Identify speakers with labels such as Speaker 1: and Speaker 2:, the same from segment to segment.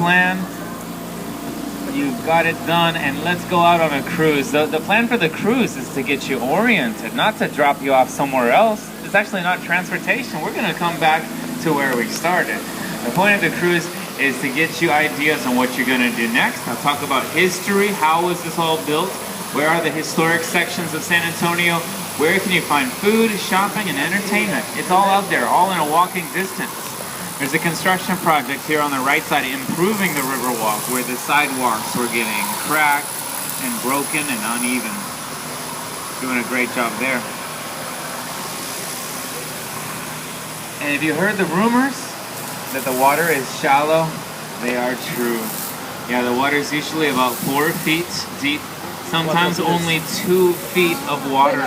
Speaker 1: plan. You've got it done, and let's go out on a cruise. The plan for the cruise is to get you oriented, not to drop you off somewhere else. It's actually not transportation. We're going to come back to where we started. The point of the cruise is to get you ideas on what you're going to do next. I'll talk about history. How was this all built? Where are the historic sections of San Antonio? Where can you find food, shopping, and entertainment? It's all out there, all in a walking distance. There's a construction project here on the right side improving the Riverwalk, where the sidewalks were getting cracked and broken and uneven. Doing a great job there. And if you heard the rumors that the water is shallow, they are true. Yeah, the water is usually about 4 feet deep. Sometimes only 2 feet of water.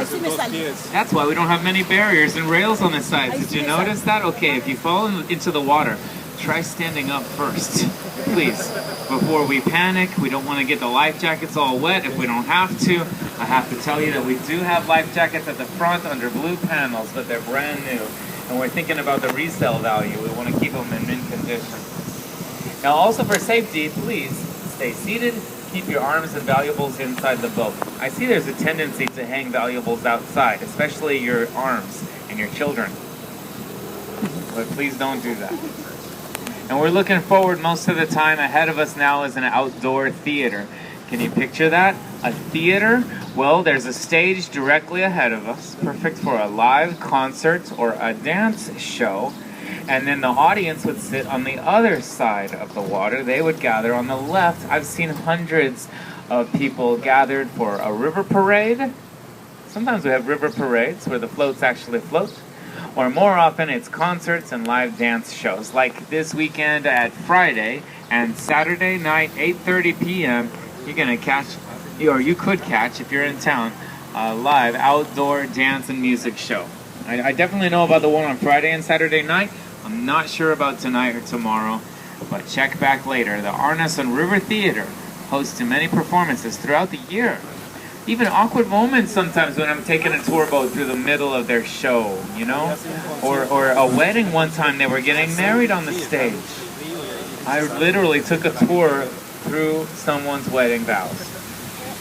Speaker 1: That's why we don't have many barriers and rails on the sides. Did you notice that? Okay, if you fall into the water, try standing up first, please. Before we panic, we don't want to get the life jackets all wet if we don't have to. I have to tell you that we do have life jackets at the front under blue panels, but they're brand new. And we're thinking about the resale value. We want to keep them in mint condition. Now also for safety, please stay seated. Keep your arms and valuables inside the boat. I see there's a tendency to hang valuables outside, especially your arms and your children. But please don't do that. And we're looking forward most of the time. Ahead of us now is an outdoor theater. Can you picture that? A theater? Well, there's a stage directly ahead of us, perfect for a live concert or a dance show. And then the audience would sit on the other side of the water. They would gather on the left. I've seen hundreds of people gathered for a river parade. Sometimes we have river parades where the floats actually float. Or more often it's concerts and live dance shows. Like this weekend at Friday and Saturday night, 8:30 p.m., you're going to catch, or you could catch if you're in town, a live outdoor dance and music show. I definitely know about the one on Friday and Saturday night. I'm not sure about tonight or tomorrow, but check back later. The Arneson River Theater hosts many performances throughout the year. Even awkward moments sometimes when I'm taking a tour boat through the middle of their show, you know? Or a wedding one time, they were getting married on the stage. I literally took a tour through someone's wedding vows.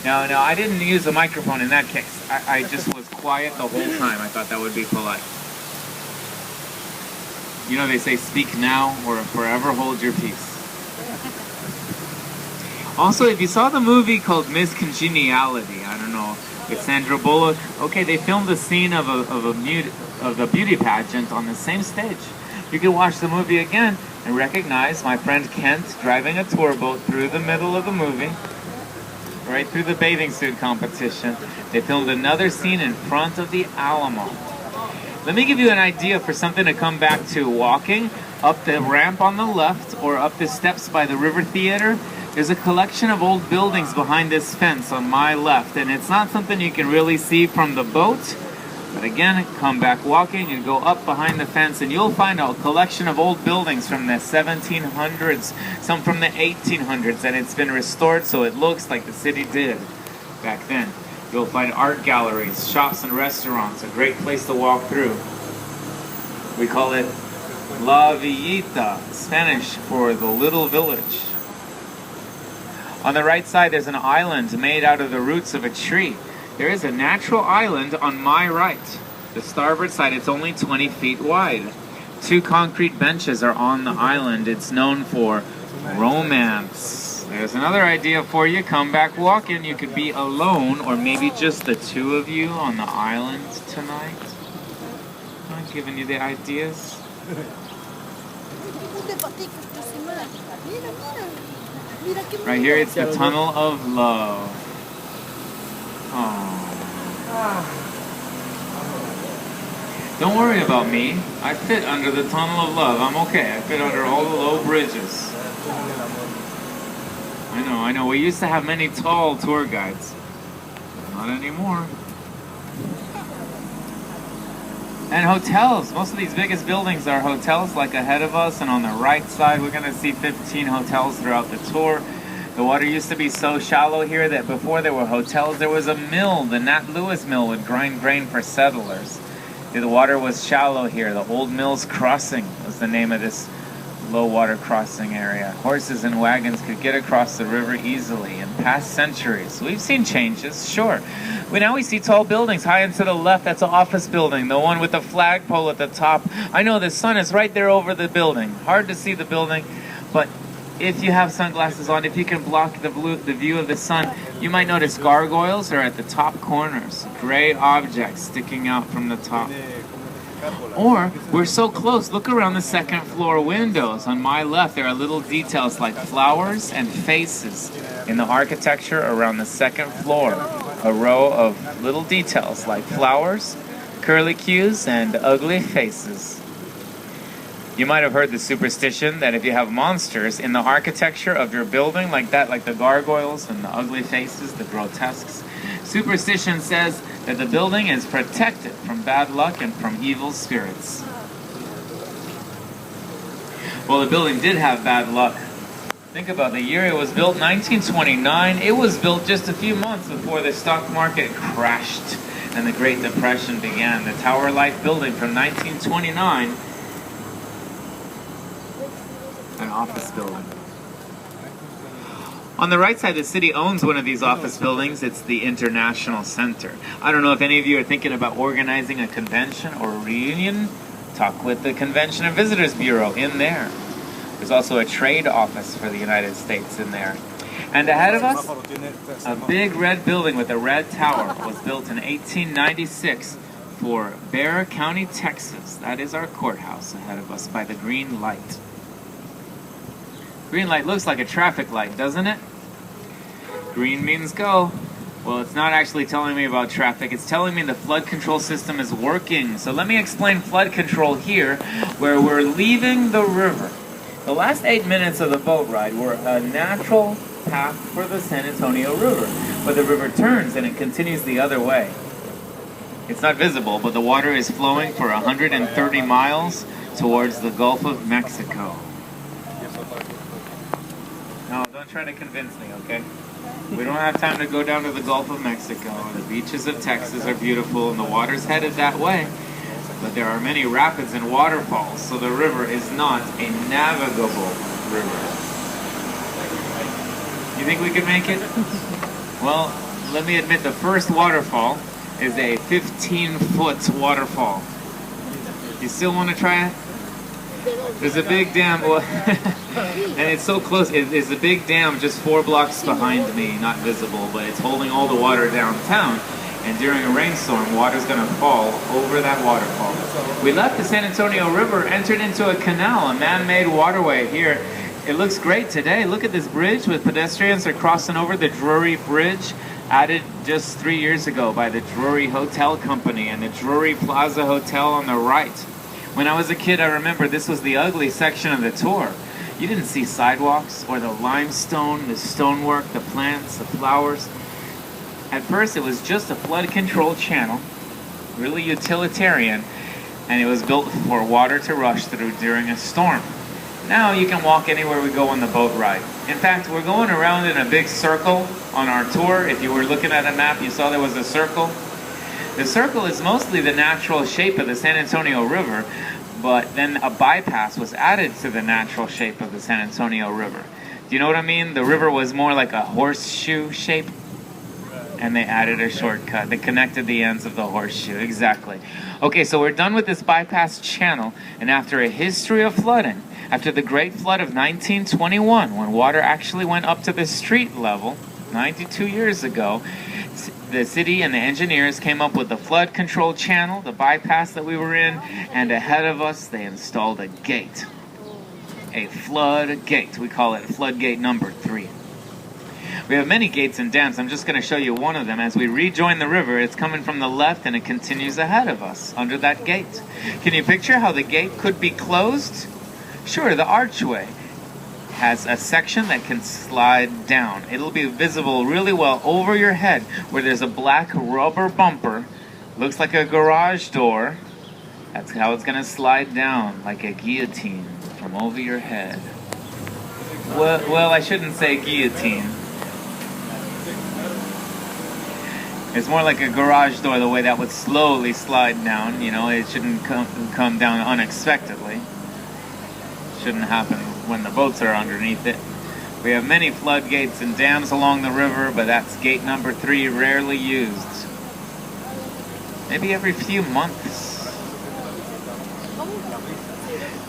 Speaker 1: No, I didn't use a microphone in that case. I just was quiet the whole time. I thought that would be polite. You know, they say speak now or forever hold your peace. Also, if you saw the movie called Miss Congeniality, I don't know, with Sandra Bullock, okay, they filmed the scene of the beauty pageant on the same stage. You can watch the movie again and recognize my friend Kent driving a tour boat through the middle of the movie, right through the bathing suit competition. They filmed another scene in front of the Alamo. Let me give you an idea for something to come back to. Walking up the ramp on the left or up the steps by the River Theater, there's a collection of old buildings behind this fence on my left, and it's not something you can really see from the boat. But again, come back walking and go up behind the fence, and you'll find a collection of old buildings from the 1700s, some from the 1800s, and it's been restored so it looks like the city did back then. You'll find art galleries, shops, and restaurants, a great place to walk through. We call it La Villita, Spanish for the little village. On the right side, there's an island made out of the roots of a tree. There is a natural island on my right. The starboard side, it's only 20 feet wide. 2 concrete benches are on the island. It's known for romance. There's another idea for you. Come back walking. You could be alone or maybe just the 2 of you on the island tonight. I'm giving you the ideas. Right here, it's the Tunnel of Love. Oh. Don't worry about me. I fit under the Tunnel of Love. I'm okay. I fit under all the low bridges. I know. We used to have many tall tour guides. Not anymore. And hotels. Most of these biggest buildings are hotels, like ahead of us. And on the right side, we're going to see 15 hotels throughout the tour. The water used to be so shallow here that before there were hotels, there was a mill. The Nat Lewis Mill would grind grain for settlers. The water was shallow here. The Old Mills Crossing was the name of this low water crossing area. Horses and wagons could get across the river easily. In past centuries, we've seen changes, sure. Now we see tall buildings. High and to the left, that's an office building, the one with the flagpole at the top. I know the sun is right there over the building. Hard to see the building, but if you have sunglasses on, if you can block the view of the sun, you might notice gargoyles are at the top corners, gray objects sticking out from the top. Or, we're so close, look around the second floor windows. On my left, there are little details like flowers and faces in the architecture around the second floor. A row of little details like flowers, curlicues, and ugly faces. You might have heard the superstition that if you have monsters in the architecture of your building like that, like the gargoyles and the ugly faces, the grotesques, superstition says that the building is protected from bad luck and from evil spirits. Well, the building did have bad luck. Think about the year it was built, 1929. It was built just a few months before the stock market crashed and the Great Depression began. The Tower Life building from 1929, an office building. On the right side, the city owns one of these office buildings. It's the International Center. I don't know if any of you are thinking about organizing a convention or a reunion. Talk with the Convention and Visitors Bureau in there. There's also a trade office for the United States in there. And ahead of us, a big red building with a red tower was built in 1896 for Bexar County, Texas. That is our courthouse ahead of us by the green light. Green light looks like a traffic light, doesn't it? Green means go. Well, it's not actually telling me about traffic. It's telling me the flood control system is working. So let me explain flood control here, where we're leaving the river. The last 8 minutes of the boat ride were a natural path for the San Antonio River. But the river turns and it continues the other way. It's not visible, but the water is flowing for 130 miles towards the Gulf of Mexico. No, don't try to convince me, okay? We don't have time to go down to the Gulf of Mexico. The beaches of Texas are beautiful and the water's headed that way. But there are many rapids and waterfalls, so the river is not a navigable river. You think we could make it? Well, let me admit the first waterfall is a 15-foot waterfall. You still want to try it? There's a big dam, and it's so close. It's a big dam just 4 blocks behind me, not visible, but it's holding all the water downtown. And during a rainstorm, water's going to fall over that waterfall. We left the San Antonio River, entered into a canal, a man-made waterway here. It looks great today. Look at this bridge with pedestrians are crossing over the Drury Bridge, added just 3 years ago by the Drury Hotel Company and the Drury Plaza Hotel on the right. When I was a kid, I remember this was the ugly section of the tour. You didn't see sidewalks or the limestone, the stonework, the plants, the flowers. At first, it was just a flood control channel, really utilitarian, and it was built for water to rush through during a storm. Now you can walk anywhere we go on the boat ride. In fact, we're going around in a big circle on our tour. If you were looking at a map, you saw there was a circle. The circle is mostly the natural shape of the San Antonio River, but then a bypass was added to the natural shape of the San Antonio River. Do you know what I mean? The river was more like a horseshoe shape, and they added a shortcut. They connected the ends of the horseshoe, exactly. Okay, so we're done with this bypass channel, and after a history of flooding, after the Great Flood of 1921, when water actually went up to the street level, 92 years ago, the city and the engineers came up with the flood control channel, the bypass that we were in, and ahead of us they installed a gate. A flood gate. We call it flood gate number 3. We have many gates and dams. I'm just going to show you one of them. As we rejoin the river, it's coming from the left and it continues ahead of us under that gate. Can you picture how the gate could be closed? Sure, the archway has a section that can slide down. It'll be visible really well over your head where there's a black rubber bumper. Looks like a garage door. That's how it's going to slide down, like a guillotine from over your head. Well, I shouldn't say guillotine. It's more like a garage door, the way that would slowly slide down. You know, it shouldn't come down unexpectedly. Shouldn't happen when the boats are underneath it. We have many floodgates and dams along the river, but that's gate number 3, rarely used. Maybe every few months.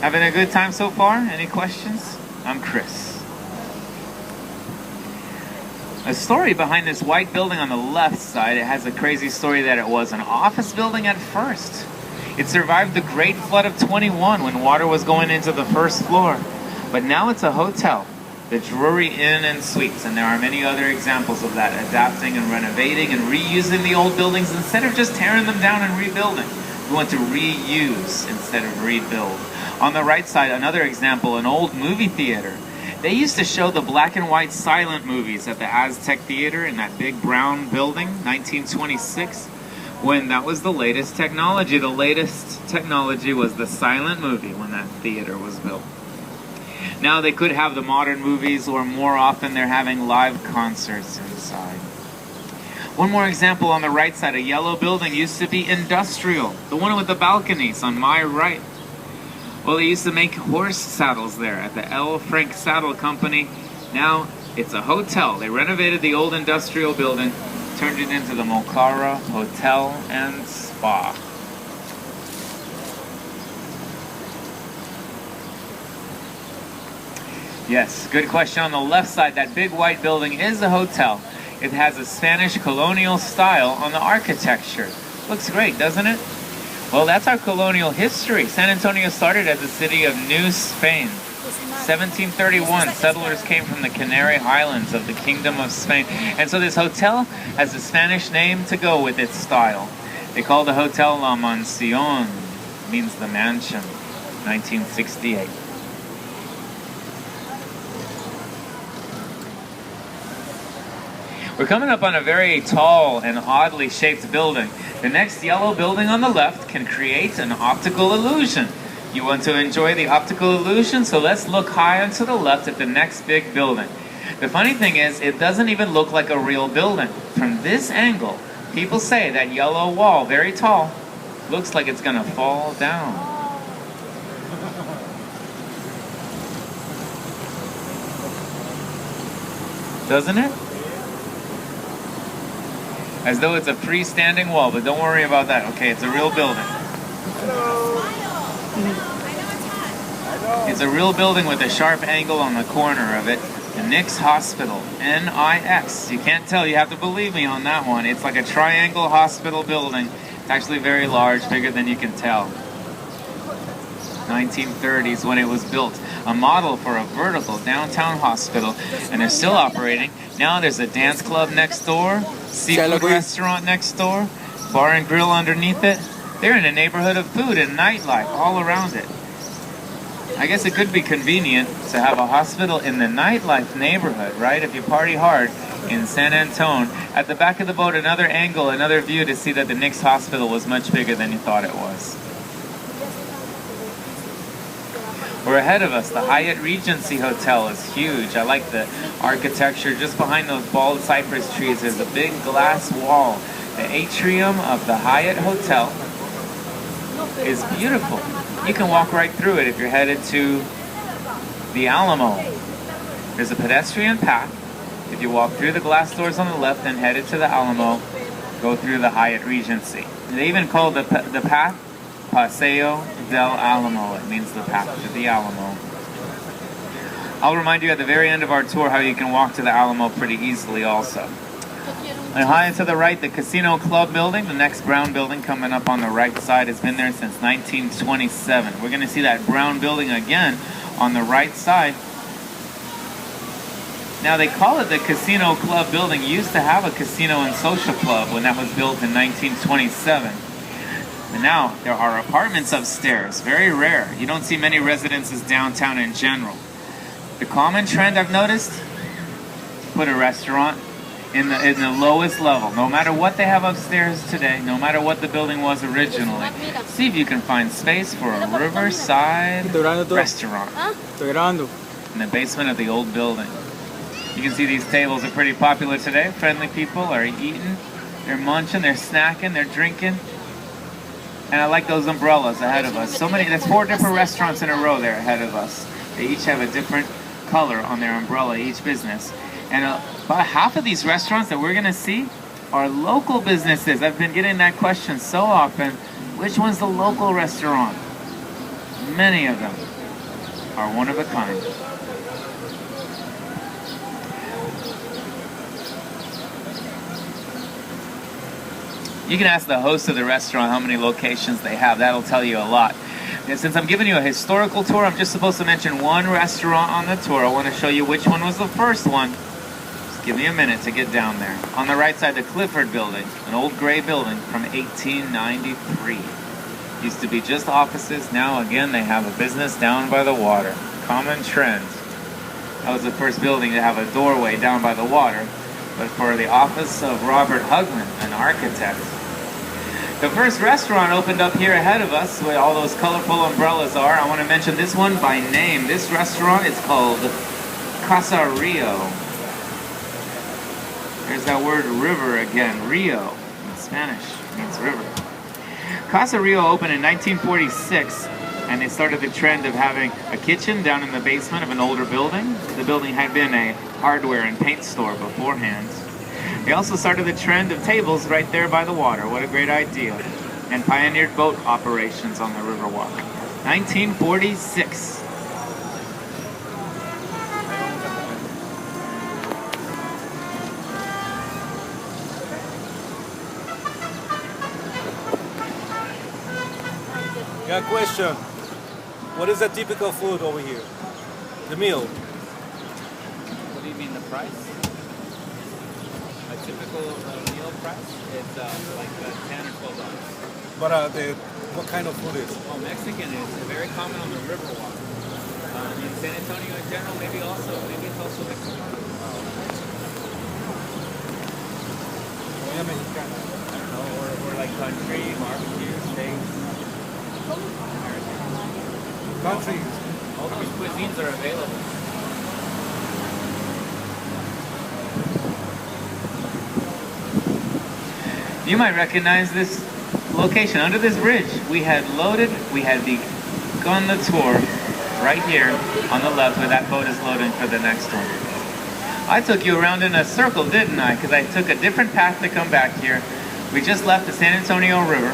Speaker 1: Having a good time so far? Any questions? I'm Chris. A story behind this white building on the left side. It has a crazy story that it was an office building at first. It survived the Great Flood of 21 when water was going into the first floor. But now it's a hotel, the Drury Inn and Suites, and there are many other examples of that, adapting and renovating and reusing the old buildings instead of just tearing them down and rebuilding. We want to reuse instead of rebuild. On the right side, another example, an old movie theater. They used to show the black and white silent movies at the Aztec Theater in that big brown building, 1926, when that was the latest technology. The latest technology was the silent movie when that theater was built. Now they could have the modern movies, or more often they're having live concerts inside. One more example on the right side, a yellow building used to be industrial. The one with the balconies on my right. Well, they used to make horse saddles there at the L. Frank Saddle Company. Now it's a hotel. They renovated the old industrial building, turned it into the Mocara Hotel and Spa. Yes, good question. On the left side, that big white building is a hotel. It has a Spanish colonial style on the architecture. Looks great, doesn't it? Well, that's our colonial history. San Antonio started as the city of New Spain. 1731, settlers came from the Canary Islands of the Kingdom of Spain. And so this hotel has a Spanish name to go with its style. They call the hotel La Mansión, means the mansion, 1968. We're coming up on a very tall and oddly shaped building. The next yellow building on the left can create an optical illusion. You want to enjoy the optical illusion? So let's look high and to the left at the next big building. The funny thing is, it doesn't even look like a real building. From this angle, people say that yellow wall, very tall, looks like it's gonna fall down. Doesn't it? As though it's a freestanding wall, but don't worry about that. Okay, it's a real building. It's a real building with a sharp angle on the corner of it. The Nix Hospital, N-I-X. You can't tell, you have to believe me on that one. It's like a triangle hospital building. It's actually very large, bigger than you can tell. 1930s when it was built. A model for a vertical downtown hospital, and they're still operating. Now there's a dance club next door, seafood restaurant next door, bar and grill underneath it. They're in a neighborhood of food and nightlife all around it. I guess it could be convenient to have a hospital in the nightlife neighborhood, right? If you party hard in San Antonio. At the back of the boat, another angle, another view to see that the Nix Hospital was much bigger than you thought it was. We're ahead of us. The Hyatt Regency Hotel is huge. I like the architecture. Just behind those bald cypress trees, there's a big glass wall. The atrium of the Hyatt Hotel is beautiful. You can walk right through it if you're headed to the Alamo. There's a pedestrian path. If you walk through the glass doors on the left and headed to the Alamo, go through the Hyatt Regency. They even call the path Paseo del Alamo. It means the path to the Alamo. I'll remind you at the very end of our tour how you can walk to the Alamo pretty easily also. And high and to the right, the Casino Club building, the next brown building coming up on the right side, has been there since 1927. We're going to see that brown building again on the right side. Now they call it the Casino Club building. It used to have a casino and social club when that was built in 1927. And now there are apartments upstairs, very rare. You don't see many residences downtown in general. The common trend I've noticed, put a restaurant in the lowest level. No matter what they have upstairs today, no matter what the building was originally, see if you can find space for a riverside restaurant in the basement of the old building. You can see these tables are pretty popular today. Friendly people are eating, they're munching, they're snacking, they're drinking. And I like those umbrellas ahead of us. So many, there's 4 different restaurants in a row there ahead of us. They each have a different color on their umbrella, each business. And about half of these restaurants that we're gonna see are local businesses. I've been getting that question so often. Which one's the local restaurant? Many of them are one of a kind. You can ask the host of the restaurant how many locations they have. That'll tell you a lot. And since I'm giving you a historical tour, I'm just supposed to mention one restaurant on the tour. I want to show you which one was the first one. Just give me a minute to get down there. On the right side, the Clifford Building, an old gray building from 1893. Used to be just offices. Now, again, they have a business down by the water. Common trend. That was the first building to have a doorway down by the water, but for the office of Robert Hugman, an architect. The first restaurant opened up here ahead of us, where all those colorful umbrellas are. I want to mention this one by name. This restaurant is called Casa Rio. There's that word river again. Rio in Spanish means river. Casa Rio opened in 1946, and they started the trend of having a kitchen down in the basement of an older building. The building had been a hardware and paint store beforehand. They also started the trend of tables right there by the water. What a great idea. And pioneered boat operations on the Riverwalk. 1946.
Speaker 2: Got a question. What is the typical food over here? The meal?
Speaker 1: What do you mean, the price? A typical meal price? It's like $10 or $12.
Speaker 2: But what kind of food is?
Speaker 1: Oh, Mexican is very common on the Riverwalk. In San Antonio in general, maybe it's also Mexican.
Speaker 2: Comida mexicana.
Speaker 1: I don't know, or like country, barbecue, steaks.
Speaker 2: Country.
Speaker 1: All those cuisines are available. You might recognize this location under this bridge. We had begun the tour right here on the left where that boat is loading for the next one. I took you around in a circle, didn't I? Because I took a different path to come back here. We just left the San Antonio River.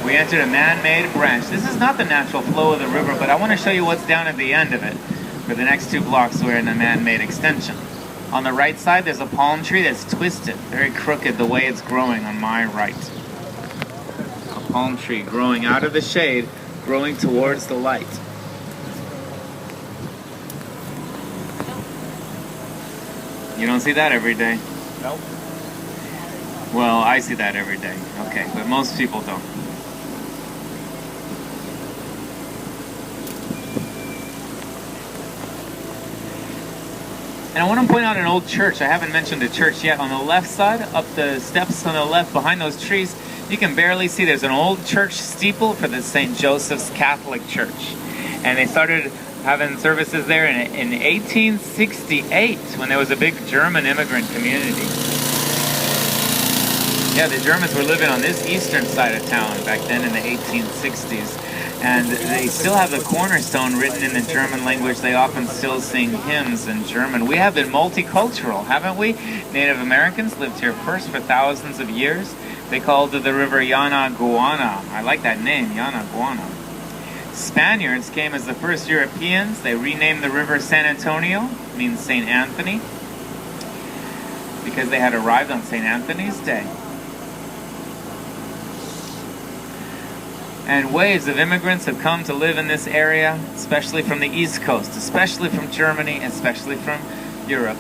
Speaker 1: We entered a man-made branch. This is not the natural flow of the river, but I want to show you what's down at the end of it. For the next 2 blocks, we're in a man-made extension. On the right side, there's a palm tree that's twisted, very crooked the way it's growing on my right. A palm tree growing out of the shade, growing towards the light. You don't see that every day.
Speaker 2: Nope.
Speaker 1: Well, I see that every day. Okay, but most people don't. And I want to point out an old church. I haven't mentioned the church yet. On the left side, up the steps on the left behind those trees, you can barely see there's an old church steeple for the St. Joseph's Catholic Church. And they started having services there in 1868 when there was a big German immigrant community. Yeah, the Germans were living on this eastern side of town back then in the 1860s. And they still have the cornerstone written in the German language. They often still sing hymns in German. We have been multicultural, haven't we? Native Americans lived here first for thousands of years. They called the river Yanaguana. I like that name, Yanaguana. Spaniards came as the first Europeans. They renamed the river San Antonio, means St. Anthony, because they had arrived on St. Anthony's Day. And waves of immigrants have come to live in this area, especially from the East Coast, especially from Germany, especially from Europe.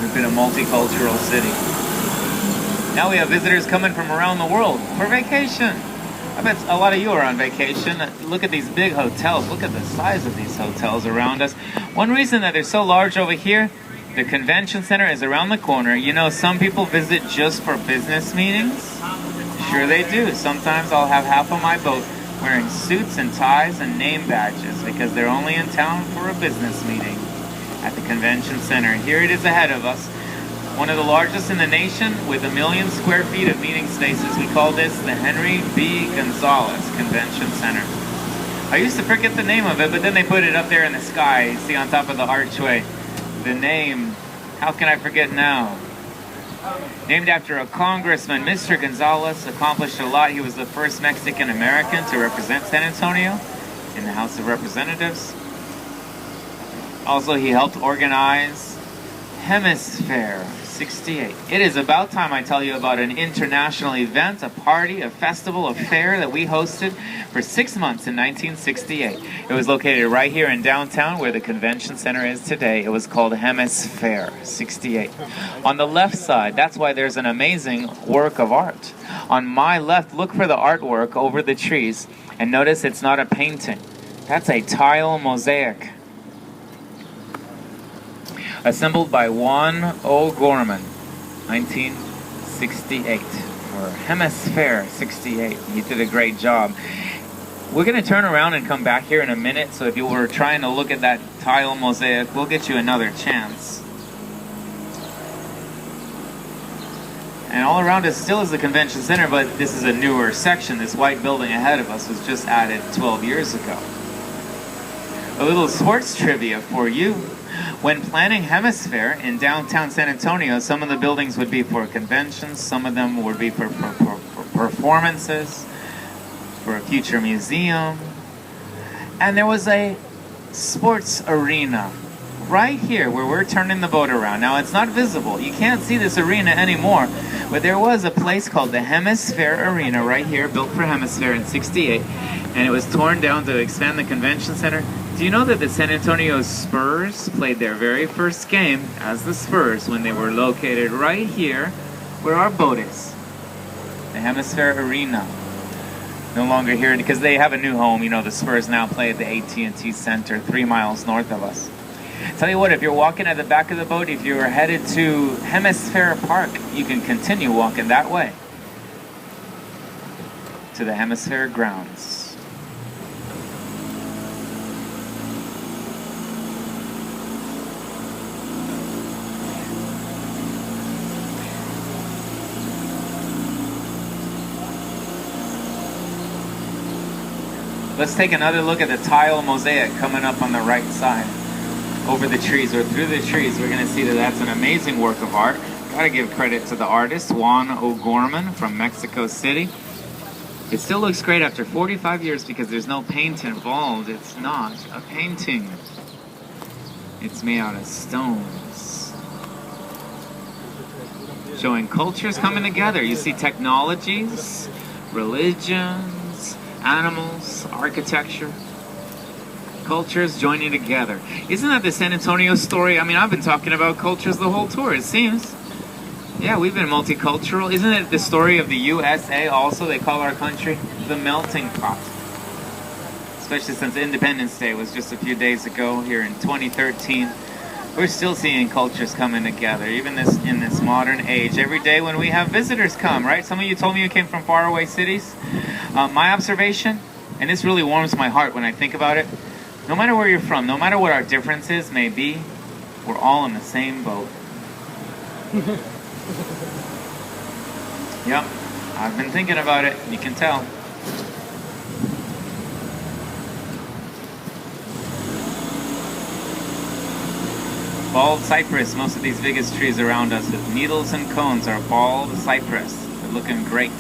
Speaker 1: We've been a multicultural city. Now we have visitors coming from around the world for vacation. I bet a lot of you are on vacation. Look at these big hotels. Look at the size of these hotels around us. One reason that they're so large over here, the convention center is around the corner. You know, some people visit just for business meetings. Sure they do. Sometimes I'll have half of my boat wearing suits and ties and name badges because they're only in town for a business meeting at the convention center. Here it is ahead of us. One of the largest in the nation with 1 million square feet of meeting spaces. We call this the Henry B. Gonzalez Convention Center. I used to forget the name of it, but then they put it up there in the sky. You see on top of the archway. The name, how can I forget now? Named after a congressman, Mr. Gonzalez accomplished a lot. He was the first Mexican American to represent San Antonio in the House of Representatives. Also, he helped organize Hemisphere 68. It is about time I tell you about an international event, a party, a festival, a fair that we hosted for 6 months in 1968. It was located right here in downtown where the convention center is today. It was called Hemisphere 68. On the left side, that's why there's an amazing work of art. On my left, look for the artwork over the trees and notice it's not a painting. That's a tile mosaic. Assembled by Juan O'Gorman, 1968, or Hemisphere 68. He did a great job. We're going to turn around and come back here in a minute, so if you were trying to look at that tile mosaic, we'll get you another chance. And all around us still is the convention center, but this is a newer section. This white building ahead of us was just added 12 years ago. A little sports trivia for you. When planning Hemisphere in downtown San Antonio, some of the buildings would be for conventions, some of them would be for performances, for a future museum. And there was a sports arena right here where we're turning the boat around. Now, it's not visible. You can't see this arena anymore. But there was a place called the Hemisphere Arena right here, built for Hemisphere in 68. And it was torn down to expand the convention center. Do you know that the San Antonio Spurs played their very first game as the Spurs when they were located right here where our boat is? The Hemisphere Arena. No longer here because they have a new home. You know, the Spurs now play at the AT&T Center 3 miles north of us. Tell you what, if you're walking at the back of the boat, if you're headed to Hemisphere Park, you can continue walking that way to the Hemisphere grounds. Let's take another look at the tile mosaic coming up on the right side. Over the trees or through the trees, we're going to see that that's an amazing work of art. Got to give credit to the artist, Juan O'Gorman from Mexico City. It still looks great after 45 years because there's no paint involved. It's not a painting. It's made out of stones. Showing cultures coming together. You see technologies, religions, animals, architecture. Cultures joining together. Isn't that the San Antonio story? I mean, I've been talking about cultures the whole tour, it seems. Yeah, we've been multicultural. Isn't it the story of the USA also? They call our country the melting pot. Especially since Independence Day was just a few days ago here in 2013. We're still seeing cultures coming together, even in this modern age. Every day when we have visitors come, right? Some of you told me you came from faraway cities. My observation, and this really warms my heart when I think about it, no matter where you're from, no matter what our differences may be, we're all in the same boat. Yep, I've been thinking about it, you can tell. Bald cypress, most of these biggest trees around us with needles and cones are bald cypress. They're looking great.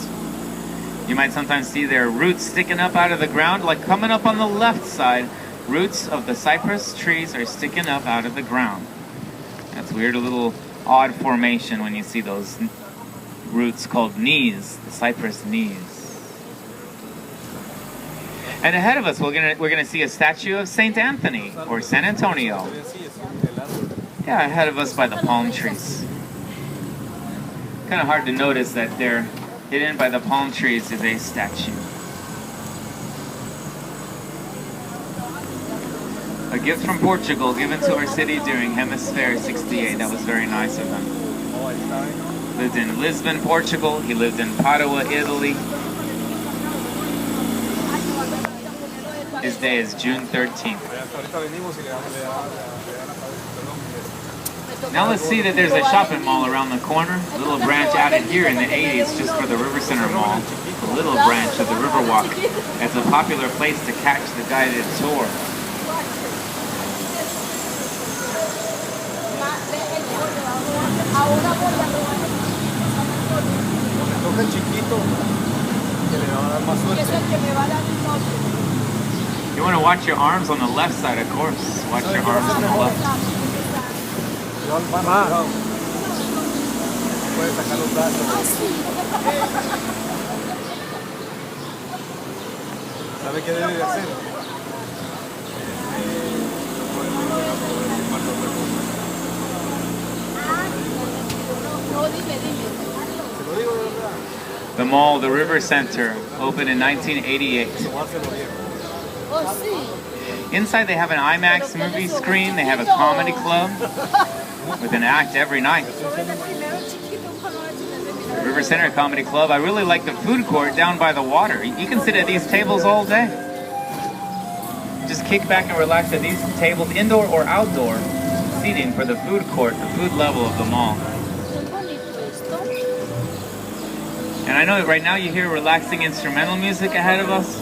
Speaker 1: You might sometimes see their roots sticking up out of the ground, like coming up on the left side. Roots of the cypress trees are sticking up out of the ground. That's weird, a little odd formation when you see those roots called knees, the cypress knees. And ahead of us, we're gonna see a statue of Saint Anthony or San Antonio. Yeah, ahead of us by the palm trees. Kind of hard to notice that there, hidden by the palm trees, is a statue. A gift from Portugal given to our city during Hemisphere 68. That was very nice of them. Lived in Lisbon, Portugal. He lived in Padua, Italy. His day is June 13th. Now let's see that there's a shopping mall around the corner. A little branch added here in the 80s just for the River Center Mall. A little branch of the Riverwalk. It's a popular place to catch the guided tour. You want to watch your arms on the left side, of course. Watch your arms on the left.
Speaker 2: ¿Sabe qué debe de hacer?
Speaker 1: The mall, the River Center, opened in 1988. Inside they have an IMAX movie screen, they have a comedy club with an act every night. The River Center Comedy Club, I really like the food court down by the water. You can sit at these tables all day. Just kick back and relax at these tables, indoor or outdoor seating for the food court, the food level of the mall. And I know right now you hear relaxing instrumental music ahead of us.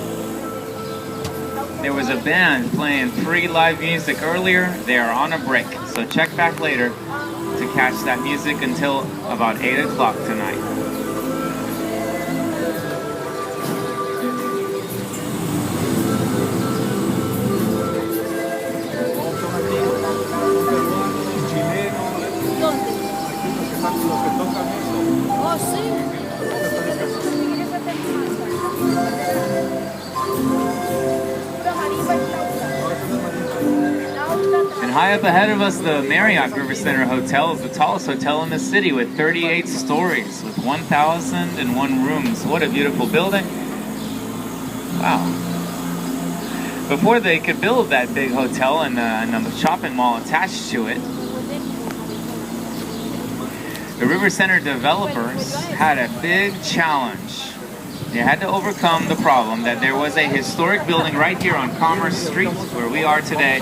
Speaker 1: There was a band playing free live music earlier. They are on a break, so check back later to catch that music until about 8 o'clock tonight. And high up ahead of us, the Marriott River Center Hotel is the tallest hotel in the city with 38 stories with 1,001 rooms. What a beautiful building. Wow. Before they could build that big hotel and a shopping mall attached to it, the River Center developers had a big challenge. They had to overcome the problem that there was a historic building right here on Commerce Street where we are today.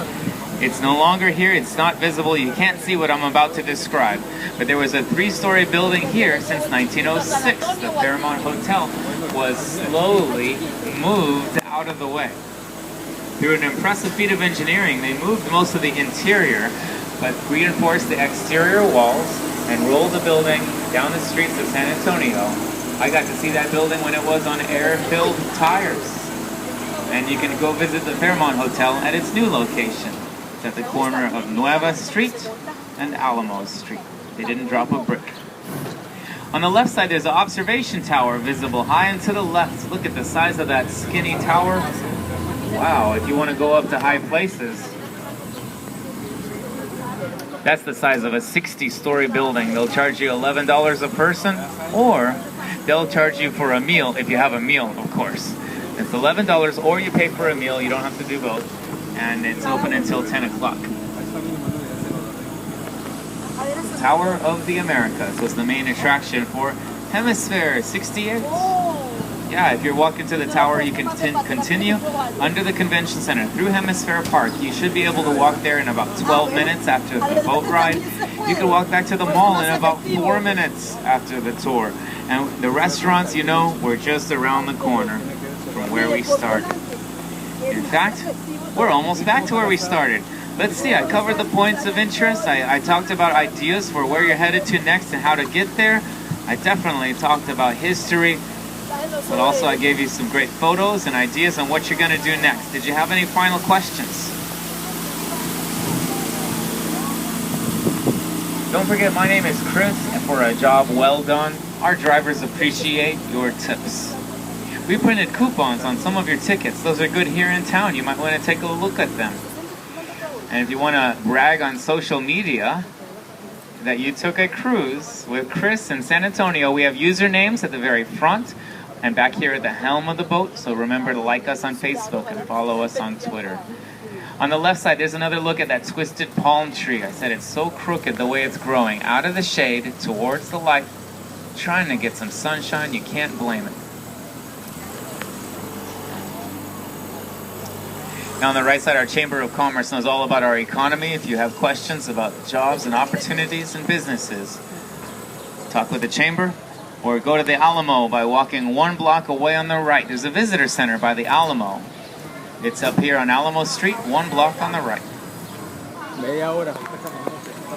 Speaker 1: It's no longer here, it's not visible, you can't see what I'm about to describe. But there was a 3-story building here since 1906. The Fairmont Hotel was slowly moved out of the way. Through an impressive feat of engineering, they moved most of the interior, but reinforced the exterior walls and rolled the building down the streets of San Antonio. I got to see that building when it was on air-filled tires. And you can go visit the Fairmont Hotel at its new location. It's at the corner of Nueva Street and Alamo Street. They didn't drop a brick. On the left side, there's an observation tower visible high and to the left. Look at the size of that skinny tower. Wow, if you want to go up to high places. That's the size of a 60-story building. They'll charge you $11 a person, or they'll charge you for a meal if you have a meal, of course. It's $11 or you pay for a meal. You don't have to do both. And it's open until 10 o'clock. Tower of the Americas was the main attraction for Hemisphere 68. Yeah, if you're walking to the tower, you can continue under the convention center through Hemisphere Park. You should be able to walk there in about 12 minutes after the boat ride. You can walk back to the mall in about 4 minutes after the tour. And the restaurants, you know, were just around the corner from where we started. In fact, we're almost back to where we started. Let's see, I covered the points of interest. I talked about ideas for where you're headed to next and how to get there. I definitely talked about history, but also I gave you some great photos and ideas on what you're going to do next. Did you have any final questions? Don't forget, my name is Chris, and for a job well done, our drivers appreciate your tips. We printed coupons on some of your tickets. Those are good here in town. You might want to take a look at them. And if you want to brag on social media that you took a cruise with Chris in San Antonio, we have usernames at the very front and back here at the helm of the boat. So remember to like us on Facebook and follow us on Twitter. On the left side, there's another look at that twisted palm tree. I said it's so crooked the way it's growing. Out of the shade, towards the light, trying to get some sunshine. You can't blame it. Now on the right side, our Chamber of Commerce knows all about our economy. If you have questions about jobs and opportunities and businesses, talk with the Chamber, or go to the Alamo by walking 1 block away on the right. There's a visitor center by the Alamo. It's up here on Alamo Street, 1 block on the right.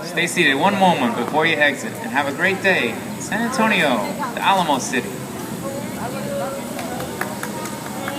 Speaker 1: Stay seated 1 moment before you exit, and have a great day in San Antonio, the Alamo City.